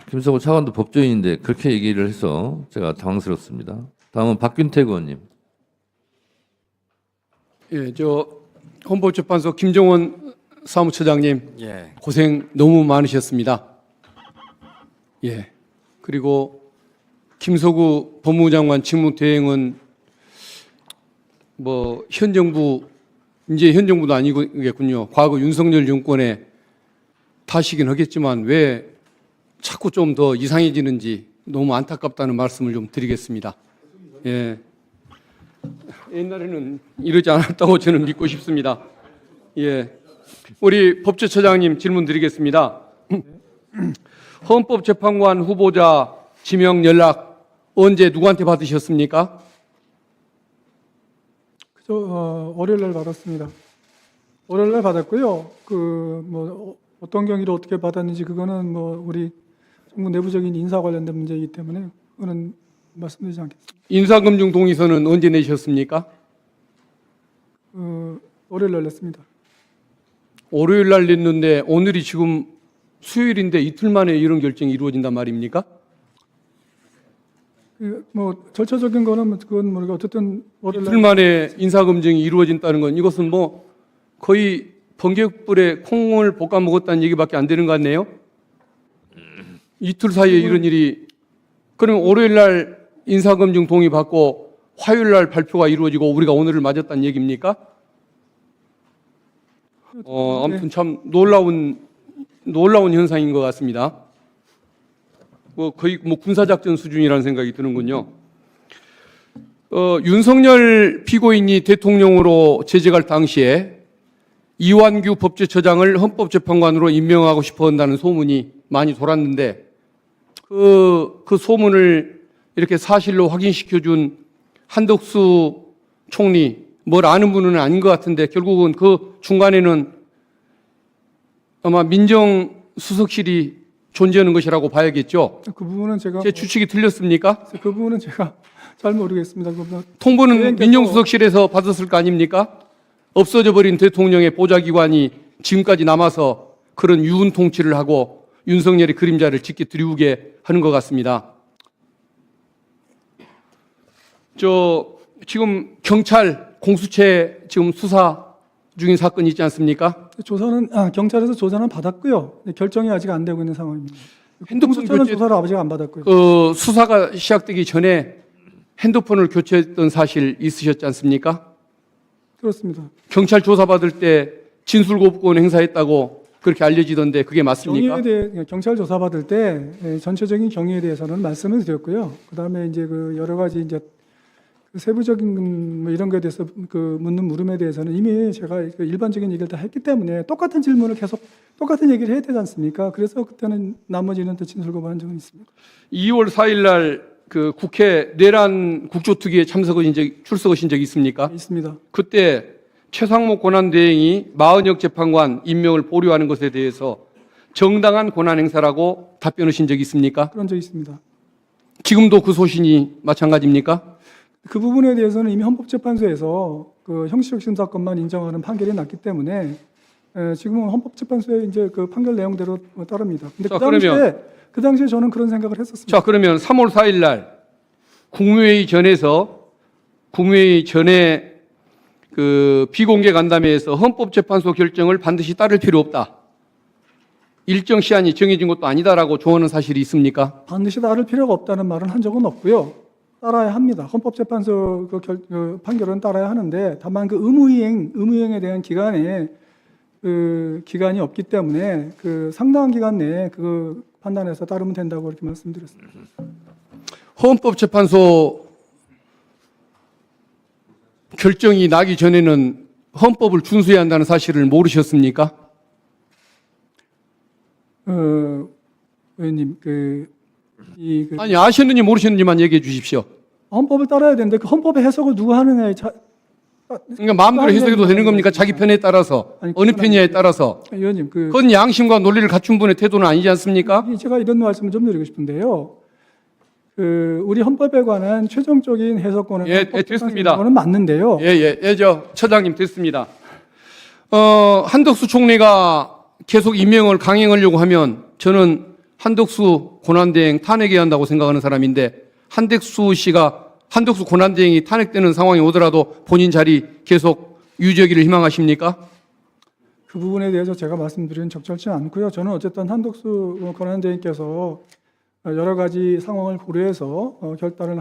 김성호 차관도 법조인인데 그렇게 얘기를 해서 제가 당황스럽습니다. 다음은 박균택 의원님. 예, 저 헌법재판소 김정원 사무처장님 예. 고생 너무 많으셨습니다. 예. 그리고 김석우 법무부 장관 직무대행은 뭐 현 정부 이제 현 정부도 아니겠군요. 과거 윤석열 정권에 탓이긴 하겠지만 왜 자꾸 좀 더 이상해지는지 너무 안타깝다는 말씀을 좀 드리겠습니다. 예. 옛날에는 이러지 않았다고 저는 믿고 싶습니다. 예. 우리 법제처장님 질문 드리겠습니다. 헌법재판관 후보자 지명 연락 언제 누구한테 받으셨습니까? 월요일 날 받았습니다. 월요일 날 받았고요. 어떤 경위로 어떻게 받았는지 그거는 우리 정부 내부적인 인사 관련된 문제이기 때문에 그거는 말씀드리지 않겠습니다. 인사금융 동의서는 언제 내셨습니까? 월요일 날 냈습니다. 월요일 날 냈는데 오늘이 지금 수요일인데 이틀 만에 이런 결정이 이루어진단 말입니까? 절차적인 거는 그건 모르고 어쨌든 월요일 이틀 만에 인사검증이 이루어진다는 건 이것은 뭐 거의 번개불에 콩을 볶아 먹었다는 얘기밖에 안 되는 것 같네요. 이틀 사이에 이런 일이 그러면 월요일 날 인사검증 동의 받고 화요일 날 발표가 이루어지고 우리가 오늘을 맞았다는 얘기입니까? 아무튼 참 놀라운 현상인 것 같습니다. 거의 군사작전 수준이라는 생각이 드는군요. 윤석열 피고인이 대통령으로 재직할 당시에 이완규 법제처장을 헌법재판관으로 임명하고 싶어 한다는 소문이 많이 돌았는데 그 소문을 이렇게 사실로 확인시켜준 한덕수 총리 뭘 아는 분은 아닌 것 같은데 결국은 그 중간에는 아마 민정수석실이 존재하는 것이라고 봐야겠죠. 그 부분은 제가 제 추측이 틀렸습니까? 그 부분은 제가 잘 모르겠습니다. 통보는 민정수석실에서 받았을 거 아닙니까? 없어져 버린 대통령의 보좌기관이 지금까지 남아서 그런 유운 통치를 하고 윤석열의 그림자를 짙게 드리우게 하는 것 같습니다. 지금 경찰 공수처 지금 수사 중인 사건이 있지 않습니까? 경찰에서 조사는 받았고요. 결정이 아직 안 되고 있는 상황입니다. 핸드폰 공수처는 교체 조사를 아직 안 받았고요. 수사가 시작되기 전에 핸드폰을 교체했던 사실 있으셨지 않습니까? 그렇습니다. 경찰 조사받을 때 진술거부권 행사했다고 그렇게 알려지던데 그게 맞습니까? 경찰 조사 받을 때 전체적인 경위에 대해서는 말씀을 드렸고요. 그다음에 이제 여러 가지 이제 세부적인 이런 거에 대해서 묻는 물음에 대해서는 이미 제가 일반적인 얘기를 다 했기 때문에 똑같은 질문을 계속 똑같은 얘기를 해야 되지 않습니까? 그래서 그때는 나머지는 또 진술거부한 적은 있습니다. 2월 4일 날 그 국회 내란 국조특위에 출석하신 적이 있습니까? 있습니다. 그때 최상목 권한대행이 마은혁 재판관 임명을 보류하는 것에 대해서 정당한 권한 행사라고 답변하신 적이 있습니까? 그런 적이 있습니다. 지금도 그 소신이 마찬가지입니까? 그 부분에 대해서는 이미 헌법재판소에서 그 형식적 심사권만 인정하는 판결이 났기 때문에 지금은 헌법재판소의 이제 그 판결 내용대로 따릅니다. 근데 그 당시에 저는 그런 생각을 했었습니다. 자, 그러면 3월 4일 날 국무회의 전에 그 비공개 간담회에서 헌법재판소 결정을 반드시 따를 필요 없다. 일정 시한이 정해진 것도 아니다라고 조언한 사실이 있습니까? 반드시 따를 필요가 없다는 말은 한 적은 없고요. 따라야 합니다. 헌법재판소 그 판결은 따라야 하는데 다만 그 의무이행에 대한 기간이 없기 때문에 그 상당한 기간 내에 그 판단해서 따르면 된다고 이렇게 말씀드렸습니다. 헌법재판소 결정이 나기 전에는 헌법을 준수해야 한다는 사실을 모르셨습니까? 의원님, 아니, 아셨는지 모르셨는지만 얘기해 주십시오. 헌법을 따라야 되는데 그 헌법의 해석을 누가 하느냐에 그러니까 마음대로 해석해도 되는 겁니까? 자기 편에 따라서, 어느 편이냐에 따라서. 의원님, 그건 양심과 논리를 갖춘 분의 태도는 아니지 않습니까? 제가 이런 말씀을 좀 드리고 싶은데요. 우리 헌법에 관한 최종적인 해석권은 됐습니다. 맞는데요. 처장님 됐습니다. 한덕수 총리가 계속 임명을 강행하려고 하면 저는 한덕수 고난대행 탄핵해야 한다고 생각하는 사람인데 한덕수 고난대행이 탄핵되는 상황이 오더라도 본인 자리 계속 유지하기를 희망하십니까? 그 부분에 대해서 제가 말씀드리는 적절치 않고요. 저는 어쨌든 한덕수 권한대행께서 여러 가지 상황을 고려해서 결정을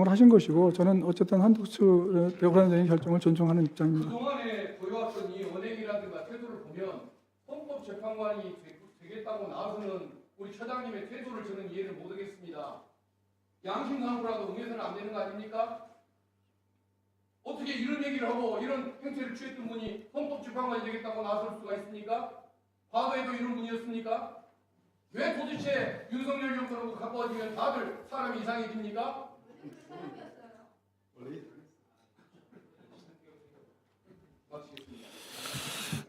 하신 것이고, 저는 어쨌든 한덕수 권한대행의 결정을 존중하는 입장입니다. 그동안에 보여왔던 이 언행이라든가 태도를 보면 헌법재판관이 되겠다고 나서는 우리 처장님의 태도를 저는 이해를 못하겠습니다. 양심상으로라도 응해서는 안 되는 거 아닙니까? 어떻게 이런 얘기를 하고 이런 행태를 취했던 분이 헌법재판관이 되겠다고 나설 수가 있습니까? 과거에도 이런 분이었습니까? 왜 도대체 윤석열 정권하고 가까워지면 다들 사람이 이상해집니까?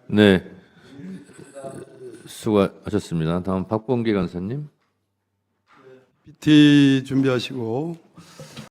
네, 수고하셨습니다. 다음 박범계 간사님. PT 준비하시고